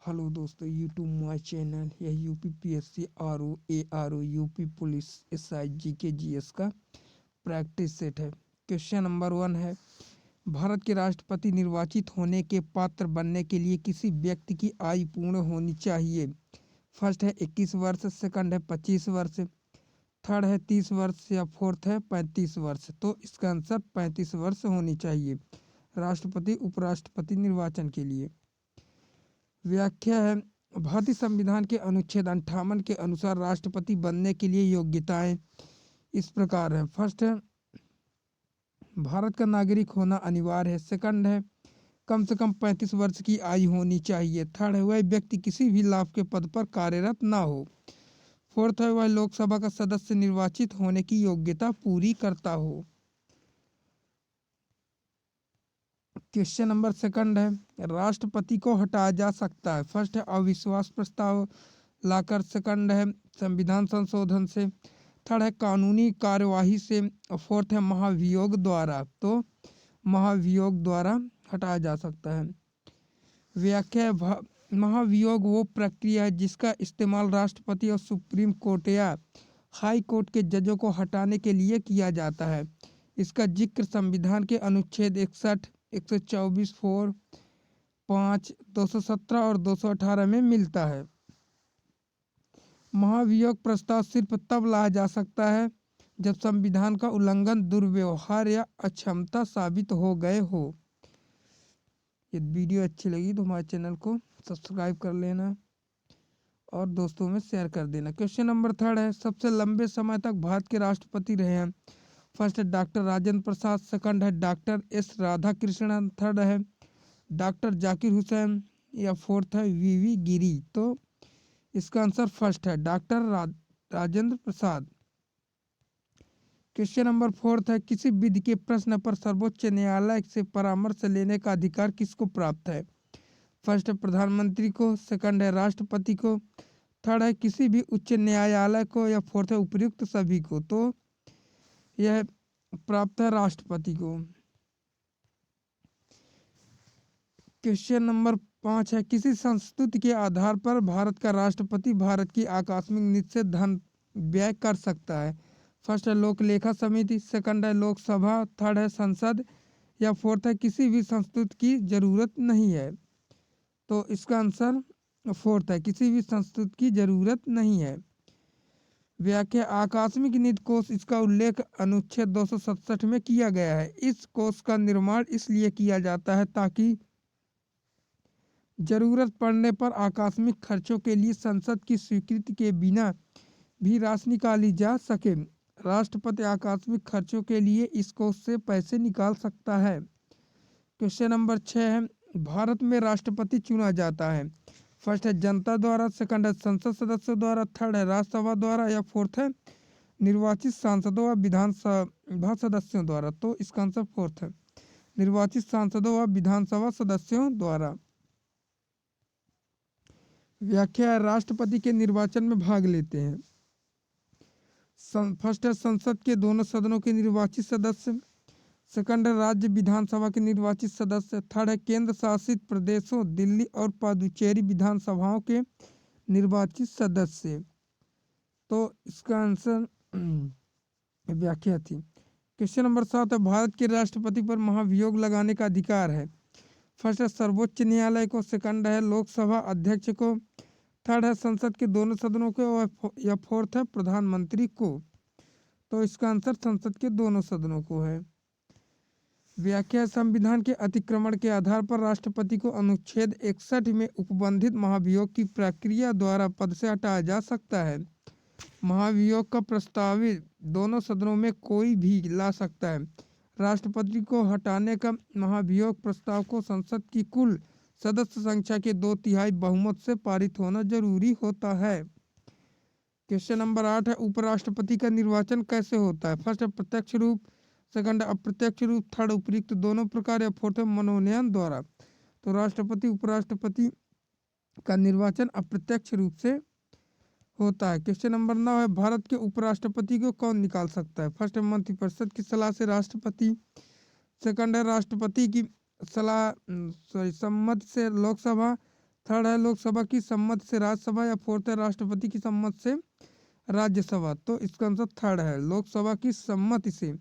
Hello दोस्तों, YouTube my channel यह UP PSC RO ARO UP police SI GK GS का practice set है। Question number 1 है, भारत के राष्ट्रपति निर्वाचित होने के पात्र बनने के लिए किसी व्यक्ति की आयु पूर्ण होनी चाहिए। फर्स्ट है 21 वर्ष, सेकंड है 25 वर्ष, थर्ड है 30 वर्ष या फोर्थ है 35 वर्ष। तो इसका आंसर 35 वर्ष होनी चाहिए राष्ट्रपति उपराष्ट्रपति निर्वाचन के लिए। व्याख्या है, भारतीय संविधान के अनुच्छेद 58 के अनुसार राष्ट्रपति बनने के लिए योग्यताएं इस प्रकार है। फर्स्ट है, भारत का नागरिक होना अनिवार्य है। सेकंड है, कम से कम 35 वर्ष की आयु होनी चाहिए। थर्ड है, वह व्यक्ति किसी भी लाभ के पद पर कार्यरत ना हो। फोर्थ है, वह लोकसभा का सदस्य निर्वाचित होने की योग्यता पूरी करता हो। क्वेश्चन नंबर सेकंड है, राष्ट्रपति को हटाया जा सकता है। फर्स्ट है, अविश्वास प्रस्ताव लाकर, सेकंड है संविधान संशोधन से, थर्ड है कानूनी कार्यवाही से, और फोर्थ है महाभियोग द्वारा। तो महाभियोग द्वारा हटाया जा सकता है। व्याख्या है, महाभियोग वो प्रक्रिया है जिसका इस्तेमाल राष्ट्रपति और सुप्रीम कोर्ट या हाई कोर्ट के जजों को हटाने के लिए किया जाता है। इसका जिक्र संविधान के अनुच्छेद 61, 124, 4, 5, 217 और 218 में मिलता है। महाभियोग प्रस्ताव सिर्फ तब लाया जा सकता है जब संविधान का उल्लंघन, दुर्व्यवहार या अक्षमता साबित हो गए हो। यदि वीडियो अच्छी लगी तो हमारे चैनल को सब्सक्राइब कर लेना और दोस्तों में शेयर कर देना। क्वेश्चन नंबर थर्ड है, सबसे लंबे समय तक भारत के राष्ट्रपति रहे हैं। फर्स्ट है डॉक्टर राजेंद्र प्रसाद, सेकंड है डॉक्टर एस राधाकृष्णन, थर्ड है डॉक्टर जाकिर हुसैन या फोर्थ है वीवी गिरी। तो इसका आंसर फर्स्ट है doctor Rajendra Prasad. Question number fourth है, किसी विधि के प्रश्न पर सर्वोच्च न्यायालय से परामर्श लेने का अधिकार किसको प्राप्त है। फर्स्ट है प्रधानमंत्री को, सेकंड है राष्ट्रपति को, थर्ड है किसी भी उच्च न्यायालय को, या फोर्थ है उपयुक्त सभी को। तो यह प्राप्त है राष्ट्रपति को। क्वेश्चन नंबर 5 है, किसी संस्तुति के आधार पर भारत का राष्ट्रपति भारत की आकस्मिक नीति से धन व्यय कर सकता है। फर्स्ट है लोक लेखा समिति, सेकंड है लोकसभा, थर्ड है संसद, या फोर्थ है किसी भी संस्तुति की जरूरत नहीं है। तो इसका आंसर फोर्थ है, किसी भी संस्तुति की जरूरत नहीं है। व्याख्या, आकस्मिक नीति कोष, इसका उल्लेख अनुच्छेद 267 में किया गया है। इस कोष का निर्माण इसलिए किया जाता है ताकि जरूरत पड़ने पर आकस्मिक खर्चों के लिए संसद की स्वीकृति के बिना भी राशि निकाली जा सके। राष्ट्रपति आकस्मिक खर्चों के लिए इस कोष से पैसे निकाल सकता है। क्वेश्चन नंबर 6 है, भारत में राष्ट्रपति चुना जाता है। फर्स्ट है जनता द्वारा, सेकंड है संसद सदस्यों द्वारा, थर्ड है राज्यसभा द्वारा, या फोर्थ है निर्वाचित सांसदों व विधानसभा सदस्यों द्वारा। तो इसका आंसर फोर्थ है, निर्वाचित सांसदों व विधानसभा सदस्यों द्वारा। व्याख्या, राष्ट्रपति के निर्वाचन में भाग लेते हैं। फर्स्ट है संसद के दोनों सदनों के निर्वाचित सदस्य, सेकंड है राज्य विधानसभा के निर्वाचित सदस्य, थर्ड है केंद्र शासित प्रदेशों दिल्ली और पुदुचेरी विधानसभाओं के निर्वाचित सदस्य। तो इसका आंसर व्याख्या थी। क्वेश्चन नंबर 7 है, भारत के राष्ट्रपति पर महाभियोग लगाने का अधिकार है। फर्स्ट है सर्वोच्च न्यायालय को, सेकंड है लोकसभा अध्यक्ष को, थर्ड है संसद के दोनों सदनों को, या फोर्थ है प्रधानमंत्री को। तो इसका आंसर संसद के दोनों सदनों को है। व्याख्या, संविधान के अतिक्रमण के आधार पर राष्ट्रपति को अनुच्छेद 61 में उपबंधित महाभियोग की प्रक्रिया द्वारा पद से हटाया जा सकता है। महाभियोग का प्रस्तावित दोनों सदनों में कोई भी ला सकता है। राष्ट्रपति को हटाने का महाभियोग प्रस्ताव को संसद की कुल सदस्य संख्या के 2/3 बहुमत से पारित होना जरूरी होता है। क्वेश्चन नंबर 8 है, उपराष्ट्रपति का निर्वाचन कैसे होता है। फर्स्ट है प्रत्यक्ष रूप, सेकंड अप्रत्यक्ष रूप, थर्ड उपयुक्त दोनों प्रकार, या फोर्थ मनोनयन द्वारा। तो राष्ट्रपति उपराष्ट्रपति का निर्वाचन अप्रत्यक्ष रूप से होता है। क्वेश्चन नंबर 9 है, भारत के उपराष्ट्रपति को कौन निकाल सकता है। फर्स्ट है मंत्रिपरिषद की सलाह से राष्ट्रपति, सेकंड है राष्ट्रपति की सम्मति से लोकसभा, थर्ड है लोकसभा की सम्मति से राज्यसभा, या फोर्थ है राष्ट्रपति की सम्मति से राज्यसभा। तो इसका आंसर थर्ड है लोकसभा की सम्मति से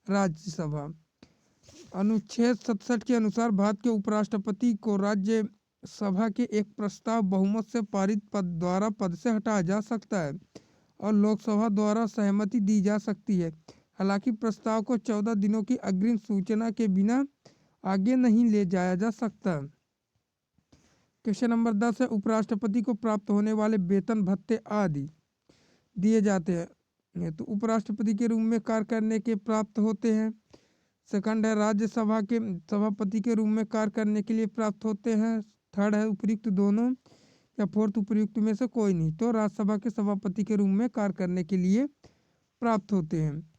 राज्यसभा। अनुच्छेद 67 के अनुसार भारत के उपराष्ट्रपति को राज्यसभा के एक प्रस्ताव बहुमत से पारित पद से हटाया जा सकता है और लोकसभा द्वारा सहमति दी जा सकती है। हालांकि प्रस्ताव को 14 दिनों की अग्रिम सूचना के बिना आगे नहीं ले जाया जा सकता। क्वेश्चन नंबर 10 है उपराष्ट्रपति को प्राप्त होने वाले वेतन भत्ते आदि दिए जाते हैं। तो उपराष्ट्रपति के रूप में कार्य करने के प्राप्त होते हैं। सेकंड है राज्यसभा के सभापति के रूप में कार्य करने के लिए प्राप्त होते हैं। थर्ड है उपयुक्त दोनों, या फोर्थ उपयुक्त में से कोई नहीं। तो राज्यसभा के सभापति के रूप में कार्य करने के लिए प्राप्त होते हैं।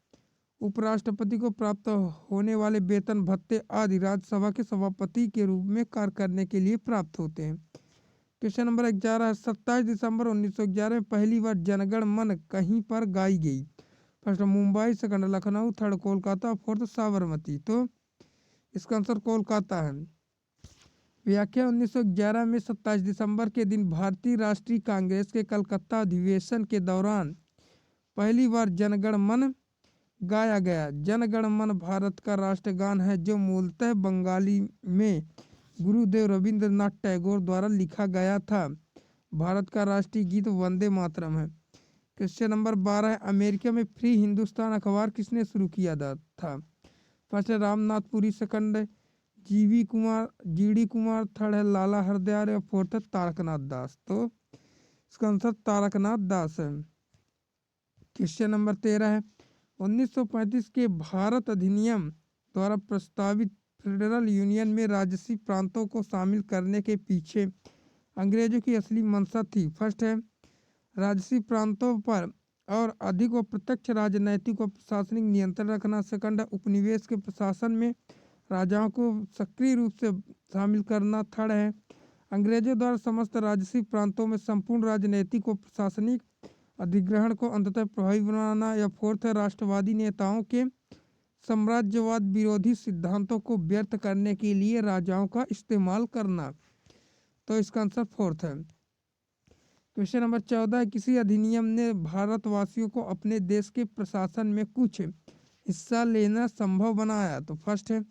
उपराष्ट्रपति को प्राप्त होने वाले वेतन भत्ते आदि राज्यसभा के सभापति के रूप में कार्य करने के लिए प्राप्त होते हैं। क्वेश्चन नंबर 11 है 27 दिसंबर 1911 में पहली बार जनगण मन कहीं पर गाई गई। First Mumbai, second Lucknow, third Kolkata, fourth Sabarmati. तो इसका आंसर कोलकाता है। व्याख्या 1911 में 27 दिसंबर के दिन भारतीय राष्ट्रीय कांग्रेस के कलकत्ता अधिवेशन के दौरान पहली बार जनगण मन गाया गया। जनगण मन भारत का राष्ट्रगान है जो मूलतः बंगाली में गुरुदेव रविंद्रनाथ टैगोर द्वारा लिखा गया था। भारत का राष्ट्रीय गीत वंदे मातरम है। क्वेश्चन नंबर 12 है अमेरिका में फ्री हिंदुस्तान अखबार किसने शुरू किया था। फर्स्ट है रामनाथपुरी, सेकंड है जीडी कुमार, थर्ड है लाला हरदयाल, और फोर्थ है तारकनाथ दास। तो इसका आंसर तारकनाथ दास है। क्वेश्चन नंबर 13 है 1935 के भारत अधिनियम द्वारा प्रस्तावित फेडरल यूनियन में राजसी प्रांतों को शामिल करने के पीछे अंग्रेजों की असली मंशा थी। फर्स्ट है राजसी प्रांतों पर और अधिक व प्रत्यक्ष राजनैतिक व प्रशासनिक नियंत्रण रखना। सेकंड है उपनिवेश के प्रशासन में राजाओं को सक्रिय रूप से शामिल करना। थर्ड है अंग्रेजों द्वारा समस्त राजसी प्रांतों में संपूर्ण राजनैतिक व प्रशासनिक अधिग्रहण को अंततः प्रभावी बनाना। या फोर्थ है राष्ट्रवादी नेताओं के साम्राज्यवाद विरोधी सिद्धांतों को व्यर्थ करने के लिए राजाओं का इस्तेमाल करना। तो इसका आंसर फोर्थ है। क्वेश्चन नंबर 14 किसी अधिनियम ने भारतवासियों को अपने देश के प्रशासन में कुछ हिस्सा लेना संभव बनाया। तो फर्स्ट है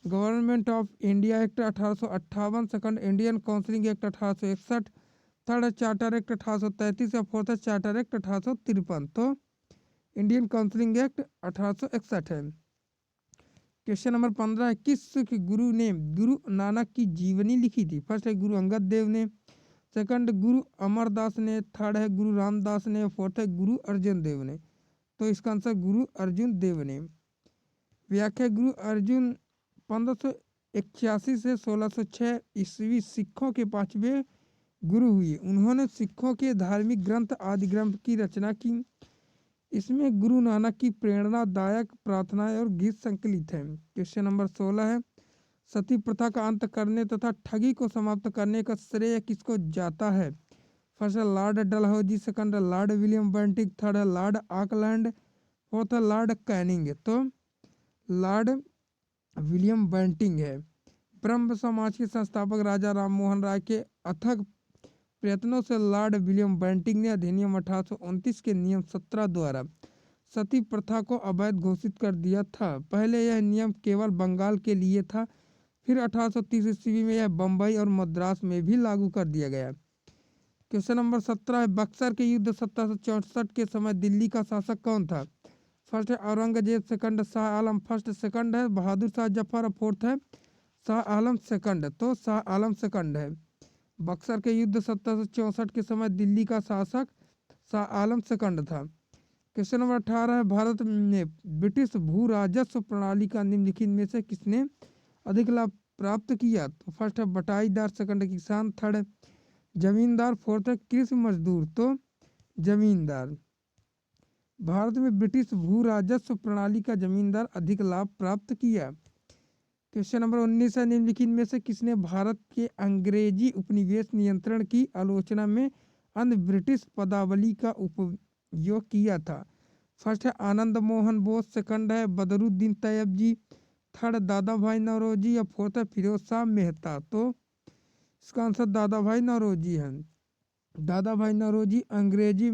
government of India act 1858, second Indian counselling act 1861, third है चार्टर एक्ट 1833, या फोर्थ है चार्टर एक्ट 1853। तो इंडियन काउंसिलिंग एक्ट 1861 है। क्वेश्चन नंबर 15 है किस सिख गुरु ने गुरु नानक की जीवनी लिखी थी। फर्स्ट है गुरु अंगद देव ने, सेकंड गुरु अमरदास ने, थर्ड है गुरु रामदास ने, फोर्थ है गुरु अर्जुन देव ने। तो इसका आंसर गुरु अर्जुन देव ने। व्याख्या गुरु अर्जुन 1581 से 1606 ईस्वी सिखों के 5वें गुरु हुए। उन्होंने सिखों के धार्मिक ग्रंथ आदि ग्रंथ की रचना की। इसमें गुरु नानक की प्रेरणादायक प्रार्थनाएं और गीत संकलित हैं। क्वेश्चन नंबर 16 है सती प्रथा का अंत करने तथा ठगी को समाप्त करने का श्रेय किसको जाता है। फर्स्ट है लॉर्ड डलहौजी, सेकंड है लॉर्ड विलियम बेंटिक, थर्ड है लॉर्ड ऑकलैंड, फोर्थ है लॉर्ड कैनिंग। तो लॉर्ड विलियम बेंटिंग है। ब्रह्म समाज के संस्थापक राजा राममोहन राय के अथक प्रयत्नों से लॉर्ड विलियम बेंटिंग ने अधिनियम 1829 के नियम 17 द्वारा सती प्रथा को अवैध घोषित कर दिया था। पहले यह नियम केवल बंगाल के लिए था, फिर 1830 ईस्वी में यह बम्बई और मद्रास में भी लागू कर दिया गया। क्वेश्चन नंबर 17 है बक्सर के युद्ध 1764 के समय दिल्ली का शासक कौन था। फर्स्ट है Aurangzeb, second Shah Alam first, second है बहादुर शाह जफर, फोर्थ है शाह आलम सेकंड। तो शाह आलम सेकंड है। बक्सर के युद्ध 1764 के समय दिल्ली का शासक शाह आलम सेकंड था। क्वेश्चन नंबर 18 है भारत में ब्रिटिश भू राजस्व प्रणाली का निम्नलिखित में से किसने अधिक लाभ प्राप्त किया। तो फर्स्ट है बटाईदार, सेकंड किसान, थर्ड है जमींदार, फोर्थ है कृषि मजदूर। तो जमींदार। भारत में ब्रिटिश भू राजस्व प्रणाली का जमींदार अधिक लाभ प्राप्त किया। क्वेश्चन नंबर 19 है निम्नलिखित में से किसने भारत के अंग्रेजी उपनिवेश नियंत्रण की आलोचना में अन्य ब्रिटिश पदावली का उपयोग किया था। फर्स्ट है आनंद मोहन बोस, सेकंड है बदरुद्दीन तैयब जी, थर्ड दादा भाई नौरोजी, या फोर्थ है फिरोज शाह मेहता। तो इसका आंसर दादा भाई नौरोजी है। दादा भाई नौरोजी अंग्रेजी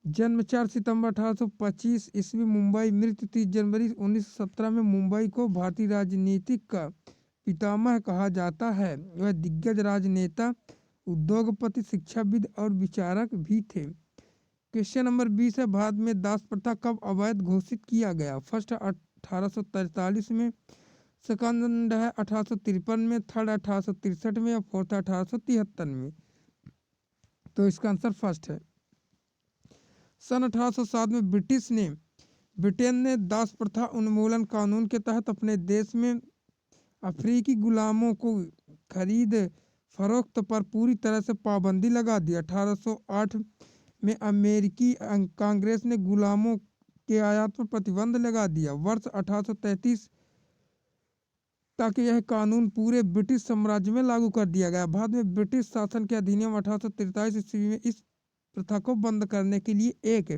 जन्म 4 सितंबर 1825 ईस्वी मुंबई, मृत्यु 30 जनवरी 1917 में मुंबई को भारतीय राजनीतिक का पितामह कहा जाता है। वह दिग्गज राजनेता, उद्योगपति, शिक्षाविद और विचारक भी थे। क्वेश्चन नंबर 20 है, भारत में दास प्रथा कब अवैध घोषित किया गया? फर्स्ट 1843 में, सेकंड है 1853 में, थर्ड 1863 में, और फोर्थ 1873 में। तो इसका आंसर फर्स्ट है। सन 1807 में ब्रिटेन ने दास प्रथा उन्मूलन कानून के तहत अपने देश में अफ्रीकी गुलामों को खरीद फरोख्त पर पूरी तरह से पाबंदी लगा दी। 1808 में अमेरिकी कांग्रेस ने गुलामों के आयात पर प्रतिबंध लगा दिया। वर्ष 1833 तक यह कानून पूरे ब्रिटिश साम्राज्य में लागू कर दिया गया। भारत में ब्रिटिश शासन के अधिनियम 1843 ईस्वी में इस प्रथा को बंद करने के लिए एक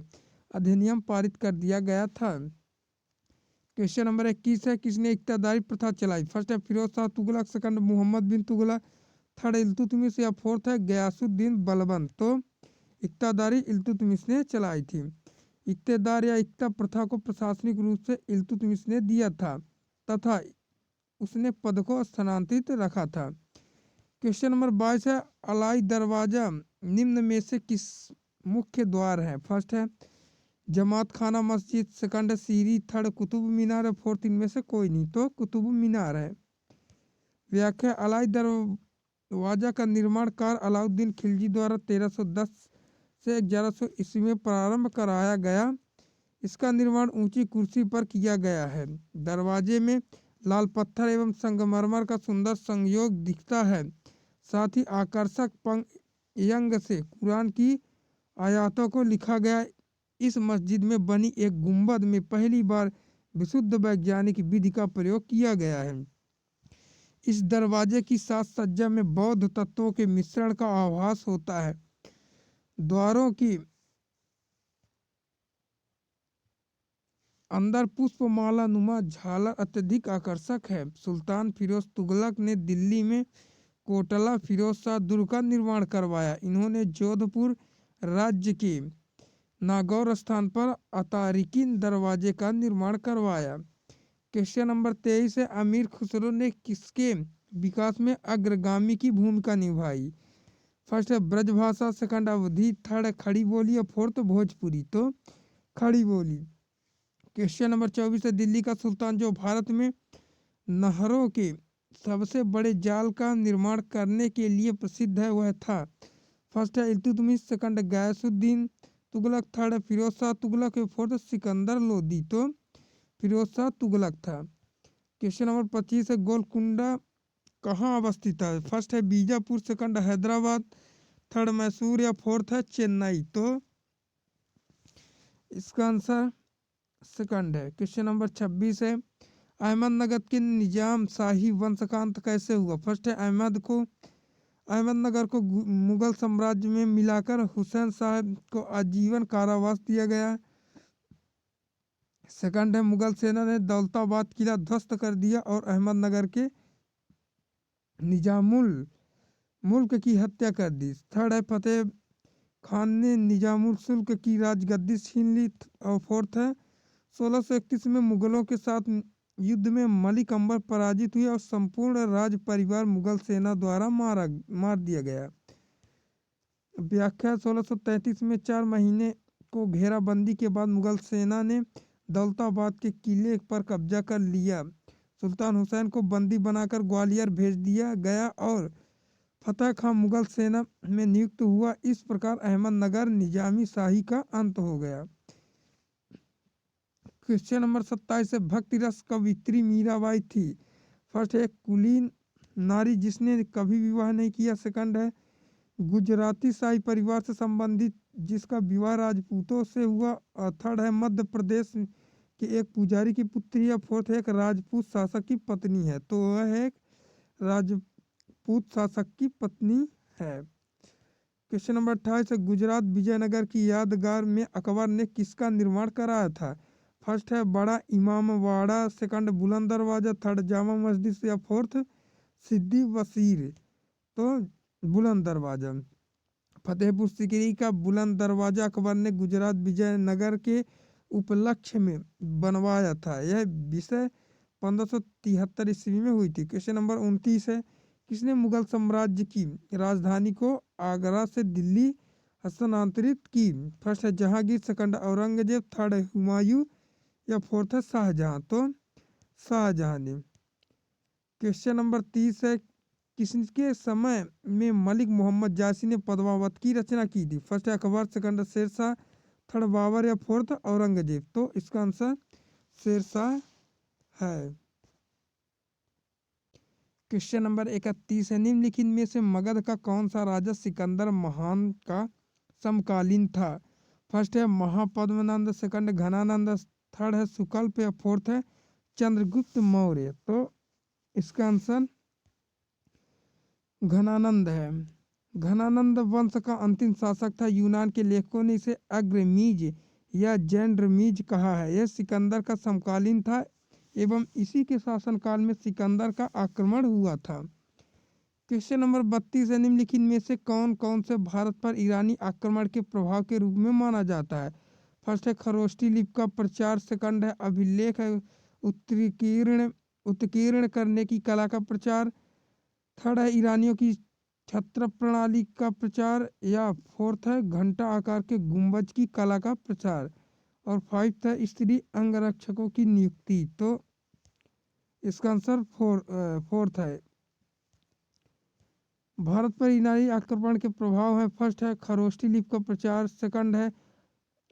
अधिनियम पारित कर दिया गया था। क्वेश्चन नंबर 21 है, किसने इक्तादारी प्रथा चलाई? फर्स्ट है फिरोज शाह तुगलक, सेकंड मोहम्मद बिन तुगलक, थर्ड इल्तुतमिश, या फोर्थ है गयासुद्दीन बलबन। तो इक्तादारी इल्तुतमिश ने चलाई थी। इक्तेदार या इक्ता प्रथा को प्रशासनिक रूप से इल्तुतमिश ने दिया था तथा उसने पद को स्थानांतरित रखा था। क्वेश्चन नंबर 22 है, अलाई दरवाजा निम्न में से किस मुख्य द्वार है? फर्स्ट है जमात खाना मस्जिद, सेकंड है सीरी, थर्ड कुतुब मीनार, है फोर्थ इनमें से कोई नहीं। तो कुतुब मीनार है। व्याख्या, अलाई दरवाजा का निर्माण कार्य अलाउद्दीन खिलजी द्वारा 1310 से 1100 ईस्वी में प्रारंभ कराया गया। इसका निर्माण ऊंची कुर्सी पर किया गया है। दरवाजे में लाल पत्थर एवं संगमरमर का सुंदर संयोग दिखता है। साथ ही आकर्षक पंक्तियंग से कुरान की आयतों को लिखा गया। इस मस्जिद में बनी एक गुंबद में पहली बार विशुद्ध वैज्ञानिक विधि का प्रयोग किया गया है। इस दरवाजे की साज सज्जा में बौद्ध तत्वों के मिश्रण का आभास होता है। द्वारों की अंदर पुष्पमाला नुमा झालर अत्यधिक आकर्षक है। सुल्तान फिरोज तुगलक ने दिल्ली में कोटला फिरोज शाह दुर्ग का निर्माण करवाया। इन्होंने जोधपुर राज्य के नागौर स्थान पर अतारिकिन दरवाजे का निर्माण करवाया। क्वेश्चन नंबर 23 है, अमीर खुसरो ने किसके विकास में अग्रगामी की भूमिका निभाई? फर्स्ट है ब्रजभाषा, सेकंड अवधी, थर्ड खड़ी बोली, और फोर्थ भोजपुरी। तो खड़ी बोली। क्वेश्चन नंबर 24 है, दिल्ली का सुल्तान जो भारत में नहरों के सबसे बड़े जाल का निर्माण करने के लिए प्रसिद्ध है वह था? फर्स्ट है Iltutmish, second Ghiyasuddin Tughlaq, third Firoz Shah Tughlaq, fourth Sikandar Lodi. तो फिरोज शाह तुगलक था। क्वेश्चन नंबर 25 है, गोलकुंडा कहाँ अवस्थित है? फर्स्ट है बीजापुर, सेकंड हैदराबाद, थर्ड मैसूर, या फोर्थ है चेन्नई। तो इसका आंसर सेकंड है। क्वेश्चन नंबर 26 है, अहमदनगर के निजाम शाही वंश का अंत कैसे हुआ? फर्स्ट है अहमदनगर को मुगल साम्राज्य में मिलाकर हुसैन शाह को आजीवन कारावास दिया गया। सेकंड है मुगल सेना ने दौलताबाद किला ध्वस्त कर दिया और अहमदनगर के निजामुल मुल्क की हत्या कर दी। थर्ड है फतेह खान ने निजामुल सुल्क की राजगद्दी छीन ली। और फोर्थ है 1631 में मुगलों के साथ युद्ध में मलिक अंबर पराजित हुए और संपूर्ण राज परिवार मुगल सेना द्वारा मार दिया गया। व्याख्या, 1633 में 4 महीने को घेराबंदी के बाद मुगल सेना ने दौलताबाद के किले पर कब्जा कर लिया। सुल्तान हुसैन को बंदी बनाकर ग्वालियर भेज दिया गया और फतेह खान मुगल सेना में नियुक्त हुआ। इस प्रकार अहमदनगर निजामी शाही का अंत हो गया। क्वेश्चन नंबर 27 है, भक्ति रस कवित्री मीराबाई थी। फर्स्ट है कुलीन नारी जिसने कभी विवाह नहीं किया। सेकंड है गुजराती शाही परिवार से संबंधित जिसका विवाह राजपूतों से हुआ। और थर्ड है मध्य प्रदेश के एक पुजारी की पुत्री है। फोर्थ है एक राजपूत शासक की पत्नी है। तो वह एक राजपूत शासक की पत्नी है। क्वेश्चन नंबर 28 है, गुजरात विजयनगर की यादगार में अकबर ने किसका निर्माण कराया था? फर्स्ट है बड़ा इमामबाड़ा, सेकंड बुलंद दरवाजा, थर्ड जामा मस्जिद, या फोर्थ सिद्दी वसीर तो बुलंद दरवाजा। फतेहपुर सीकरी का बुलंद दरवाजा अकबर ने गुजरात विजयनगर के उपलक्ष्य में बनवाया था। यह विषय 1573 ईस्वी में हुई थी। क्वेश्चन नंबर 29 है, किसने मुगल साम्राज्य की राजधानी को आगरा से दिल्ली हस्तांतरित की? फर्स्ट है जहांगीर, सेकंड औरंगजेब, थर्ड है हुमायूं या फोर्थ है शाहजहां। तो शाहजहां ने। क्वेश्चन नंबर 30 है, किसके समय में मलिक मोहम्मद जासी ने पद्मावत की रचना की थी? फर्स्ट है अकबर, सेकंड शेरशाह, थर्ड बाबर या फोर्थ औरंगजेब। तो इसका आंसर शेरशाह है। क्वेश्चन नंबर 31 है, निम्नलिखित में से मगध का कौन सा राजा सिकंदर महान का समकालीन था? फर्स्ट है महापद्मनंद, सेकंड घनानंद, थर्ड है सुकल्प या फोर्थ है चंद्रगुप्त मौर्य। तो इसका आंसर घनानंद है। घनानंद वंश का अंतिम शासक था। यूनान के लेखकों ने इसे अग्रमीज या जैंड्रमीज कहा है। यह सिकंदर का समकालीन था एवं इसी के शासनकाल में सिकंदर का आक्रमण हुआ था। क्वेश्चन नंबर 32 है, निम्नलिखित में से कौन कौन से भारत पर ईरानी आक्रमण के प्रभाव के रूप में माना जाता है? फर्स्ट है खरोष्ठी लिपि का प्रचार, सेकंड है अभिलेख है उत्कीर्ण करने की कला का प्रचार, थर्ड है ईरानियों की छत्र प्रणाली का प्रचार या फोर्थ है घंटा आकार के गुंबज की कला का प्रचार और फाइव्थ है स्त्री अंगरक्षकों की नियुक्ति। तो इसका आंसर फोर्थ है। भारत पर ईरानी आक्रमण के प्रभाव है। फर्स्ट है खरोष्ठी लिपि का प्रचार, सेकंड है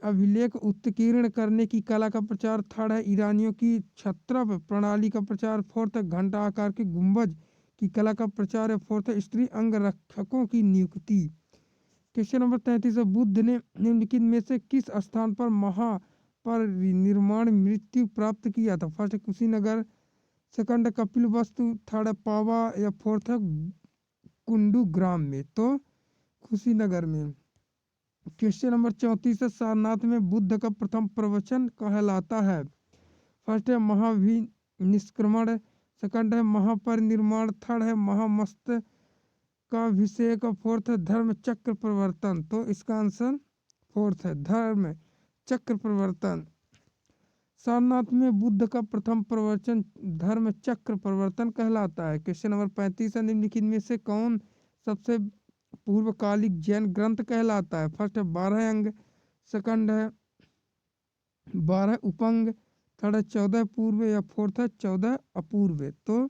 अभिलेख उत्कीर्ण करने की कला का प्रचार, थर्ड है ईरानियों की छत्र प्रणाली का प्रचार, फोर्थ है घंटा आकार के गुंबज की कला का प्रचार है, फोर्थ है स्त्री अंगरक्षकों की नियुक्ति। क्वेश्चन नंबर 33 है, बुद्ध ने निम्नलिखित में से किस स्थान पर महापरिनिर्वाण मृत्यु प्राप्त किया था? फर्स्ट है कुशीनगर, सेकंड है कपिलवस्तु, थर्ड है पावा या फोर्थ है कुंडू ग्राम में। तो कुशीनगर में। क्वेश्चन नंबर 34 है, सारनाथ में बुद्ध का प्रथम प्रवचन कहलाता है? फर्स्ट है महाभिनिष्क्रमण, सेकंड है महापरिनिर्वाण, थर्ड है महामस्तकाभिषेक, फोर्थ है धर्म चक्र प्रवर्तन। तो इसका आंसर फोर्थ है धर्म चक्र प्रवर्तन। सारनाथ में बुद्ध का प्रथम प्रवचन धर्म चक्र प्रवर्तन कहलाता है। क्वेश्चन नंबर 35 है, निम्नलिखित में से कौन सबसे पूर्वकालिक जैन ग्रंथ कहलाता है? फर्स्ट है 12 अंग, सेकंड है 12 उपंग, थर्ड है 14 पूर्व या फोर्थ है 14 अपूर्व। तो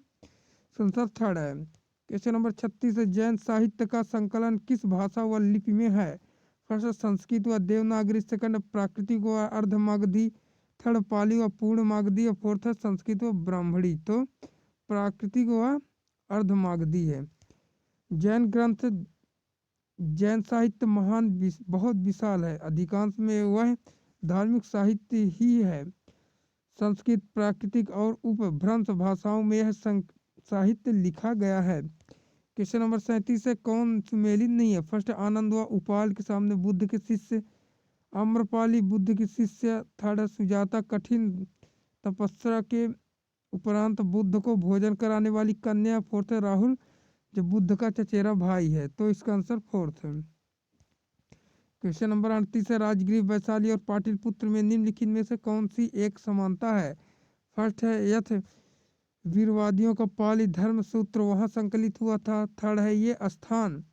आंसर थर्ड है। क्वेश्चन नंबर 36 है, जैन साहित्य का संकलन किस भाषा व लिपि में है? फर्स्ट है संस्कृत व देवनागरी, सेकंड प्राकृतिक व अर्धमागधी, थर्ड पाली व पूर्ण मागधी और फोर्थ है संस्कृत व ब्राह्मणी। तो प्राकृतिक व अर्धमागधी है। जैन ग्रंथ जैन साहित्य बहुत विशाल है। अधिकांश में वह धार्मिक साहित्य ही है। संस्कृत, प्राकृतिक और उपभ्रंश भाषाओं में यह साहित्य लिखा गया है। क्वेश्चन नंबर 37 है, कौन सुमेलित नहीं है? फर्स्ट आनंद व उपाल के सामने बुद्ध के शिष्य, आम्रपाली बुद्ध की शिष्य, थर्ड है सुजाता कठिन तपस्या के उपरांत बुद्ध को भोजन कराने वाली कन्या, फोर्थ है राहुल जो बुद्ध का चचेरा भाई है। तो इसका आंसर फोर्थ है। क्वेश्चन नंबर 38 है, राजगृह वैशाली और पाटलिपुत्र में निम्नलिखित में से कौन सी एक समानता है? फर्स्ट है यथ वीरवादियों का पाली धर्म सूत्र वहां संकलित हुआ था, थर्ड है ये स्थान,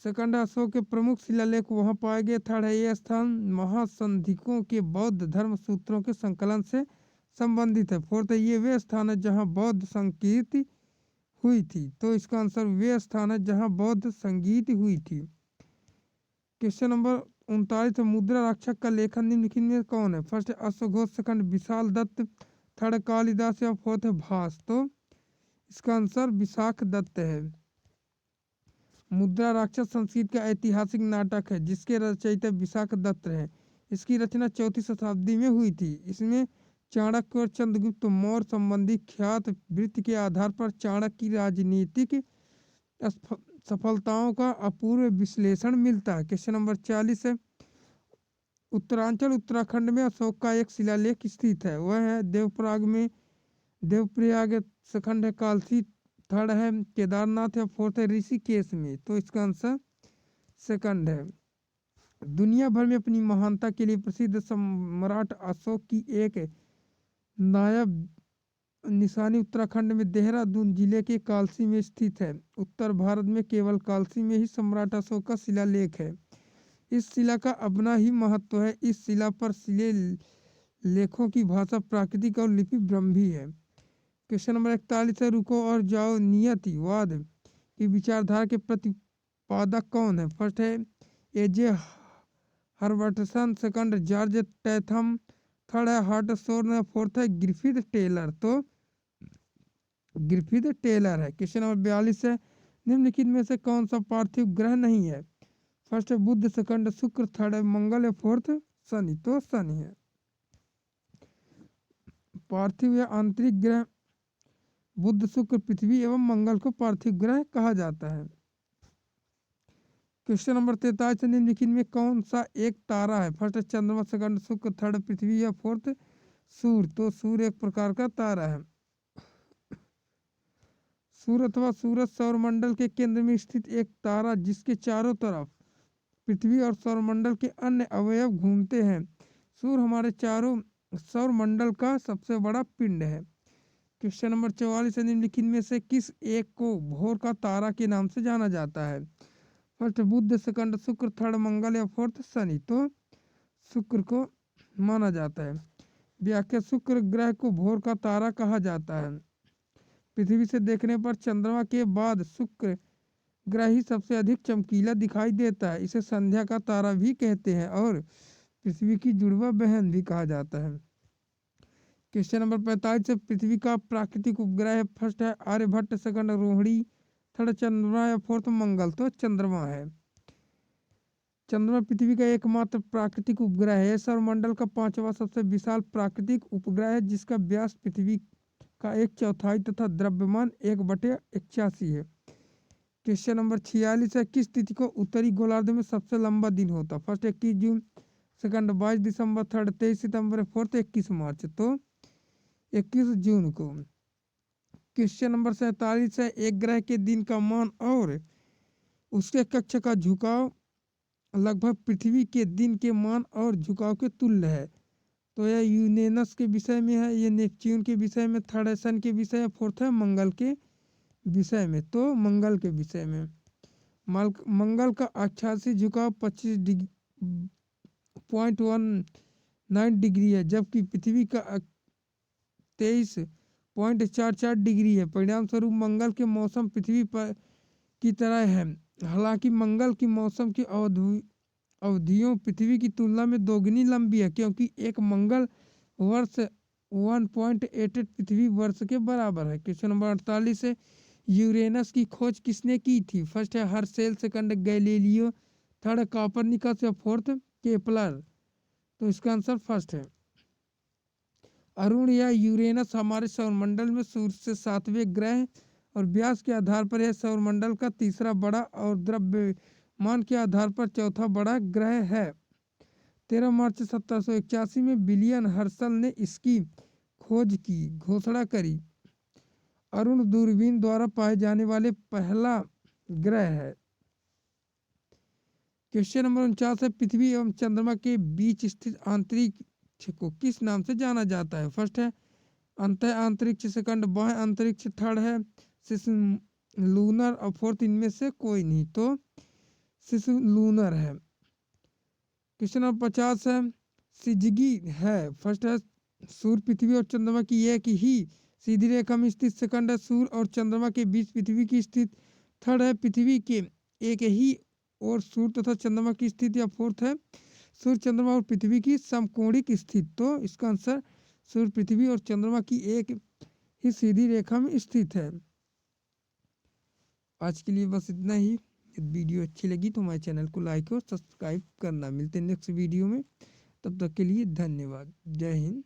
सेकंड अशोक के प्रमुख शिलालेख वहां पाए गए, थर्ड है ये स्थान महासंधिकों के बौद्ध धर्म सूत्रों के संकलन से संबंधित है, फोर्थ है ये वे स्थान है जहां बौद्ध संकीर्ति हुई थी। तो इसका आंसर वे स्थान है जहां बौद्ध संगीत हुई थी। क्वेश्चन नंबर 39, मुद्रा राक्षक का लेखन निम्नलिखित में कौन है? फर्स्ट है अश्वघोष, सेकंड विशाल दत्त, थर्ड कालिदास या फोर्थ है भास। तो इसका आंसर विशाख दत्त है। मुद्रा राक्षस संस्कृत का ऐतिहासिक नाटक है जिसके रचयिता विशाख दत्त हैं। इसकी रचना 4वीं शताब्दी में हुई थी। इसमें चाणक्य और चंद्रगुप्त मौर्य संबंधी ख्यात वृत्त के आधार पर चाणक्य की राजनीतिक सफलताओं का अपूर्व विश्लेषण मिलता है। क्वेश्चन नंबर 40 है, उत्तरांचल उत्तराखंड में अशोक का एक शिलालेख स्थित है, वह है देवप्रयाग में, देवप्रयाग, सेकंड है कालसी थर्ड है केदारनाथ या फोर्थ है ऋषिकेश में। तो इसका आंसर सेकंड है। दुनिया भर में अपनी महानता के लिए प्रसिद्ध सम्राट अशोक की एक नायब निशानी उत्तराखंड में देहरादून जिले के कालसी में स्थित है। उत्तर भारत में केवल कालसी में ही सम्राट अशोक का शिलालेख है। इस शिला का अपना ही महत्व है। इस शिला पर शिले लेखों की भाषा प्राकृतिक और लिपि ब्रह्मी है। क्वेश्चन नंबर 41 है, रुको और जाओ नियतिवाद की विचारधारा के प्रतिपादक कौन है? फर्स्ट है एजे हर्बर्टसन, सेकंड जॉर्ज टैथम, थर्ड है हार्टशोर्न, फोर्थ है ग्रिफिथ टेलर। तो ग्रिफिथ टेलर है। क्वेश्चन नंबर 42 है, निम्नलिखित में से कौन सा पार्थिव ग्रह नहीं है? फर्स्ट है बुध, सेकंड शुक्र, थर्ड है मंगल या फोर्थ शनि। तो शनि है। पार्थिव या आंतरिक ग्रह बुध, शुक्र, पृथ्वी एवं मंगल को पार्थिव ग्रह कहा जाता है। क्वेश्चन नंबर 43, निम्नलिखित में कौन सा एक तारा है? फर्स्ट है चंद्रमा, सेकंड शुक्र, थर्ड पृथ्वी या फोर्थ सूर्य। तो सूर्य एक प्रकार का तारा है। सूर्य अथवा सूरज सौरमंडल के केंद्र में स्थित एक तारा जिसके चारों तरफ पृथ्वी और सौरमंडल के अन्य अवयव घूमते हैं। सूर्य हमारे चारों सौरमंडल का सबसे बड़ा पिंड है। क्वेश्चन नंबर 44, निम्नलिखित में से किस एक को भोर का तारा के नाम से जाना जाता है? फर्स्ट बुध, सेकंड शुक्र, थर्ड मंगल या फोर्थ शनि। तो शुक्र को माना जाता है। व्याख्या, शुक्र ग्रह को भोर का तारा कहा जाता है। पृथ्वी से देखने पर चंद्रमा के बाद शुक्र ग्रह ही सबसे अधिक चमकीला दिखाई देता है। इसे संध्या का तारा भी कहते हैं और पृथ्वी की जुड़वा बहन भी कहा जाता है। क्वेश्चन नंबर 45 से पृथ्वी का प्राकृतिक उपग्रह है। फर्स्ट है आर्यभट्ट, सेकंड रोहिणी, थर्ड चंद्रमा या फोर्थ मंगल। तो चंद्रमा है। चंद्रमा पृथ्वी का एकमात्र प्राकृतिक उपग्रह है। सौरमंडल का पांचवा सबसे विशाल प्राकृतिक उपग्रह है जिसका व्यास पृथ्वी का 1/4 तथा द्रव्यमान 1/81 है। क्वेश्चन नंबर 46 है, किस तिथि को उत्तरी गोलार्ध में सबसे लंबा दिन होता है? फर्स्ट 21 जून, सेकंड 22 दिसंबर, थर्ड 23 सितंबर, फोर्थ 21 मार्च। तो 21 जून को। क्वेश्चन नंबर 47 है, एक ग्रह के दिन का मान और उसके कक्ष का झुकाव लगभग पृथ्वी के दिन के मान और झुकाव के तुल्य है। तो यह यूरेनस के विषय में है, यह नेपच्यून के विषय में, थर्ड है सन के विषय में, फोर्थ है मंगल के विषय में। तो मंगल के विषय में। मंगल का अक्षांशीय झुकाव 25.19 डिग्री है जबकि पृथ्वी का 23.44 डिग्री है। परिणाम स्वरूप मंगल के मौसम पृथ्वी पर की तरह है। हालांकि मंगल की मौसम की अवधियों पृथ्वी की तुलना में दोगुनी लंबी है क्योंकि एक मंगल वर्ष 1.88 पृथ्वी वर्ष के बराबर है। क्वेश्चन नंबर 48 है, यूरेनस की खोज किसने की थी? फर्स्ट है Herschel, second Galileo, third Copernicus या फोर्थ केपलर। तो इसका आंसर फर्स्ट है। अरुण या यूरेनस हमारे सौरमंडल में सूर्य से 7वें ग्रह और व्यास के आधार पर यह सौरमंडल का तीसरा बड़ा और द्रव्यमान के आधार पर चौथा बड़ा ग्रह है। 13 मार्च 1781 में विलियम हर्शल ने इसकी खोज की घोषणा करी। अरुण दूरबीन द्वारा पाए जाने वाले पहला ग्रह है। क्वेश्चन नंबर 49 है, पृथ्वी एवं चंद्रमा के बीच स्थित अंतरिक्ष को किस नाम से जाना जाता है? फर्स्ट है अंतः अंतरिक्ष, सेकंड बाह्य अंतरिक्ष, थर्ड है शिशु लूनर और फोर्थ इनमें से कोई नहीं। तो शिशु लूनर है। क्वेश्चन नंबर 50 है, सिजगी है। फर्स्ट है सूर्य पृथ्वी और चंद्रमा की एक ही सीधी रेखा में स्थित, सेकंड है सूर्य और चंद्रमा के बीच पृथ्वी की स्थित, थर्ड है पृथ्वी के एक ही और सूर्य तथा चंद्रमा की स्थिति, या फोर्थ है सूर्य चंद्रमा और पृथ्वी की समकोणिक स्थिति। तो इसका आंसर सूर्य पृथ्वी और चंद्रमा की एक ही सीधी रेखा में स्थित है। आज के लिए बस इतना ही। यदि वीडियो अच्छी लगी तो हमारे चैनल को लाइक और सब्सक्राइब करना। मिलते हैं नेक्स्ट वीडियो में, तब तक के लिए धन्यवाद। जय हिंद।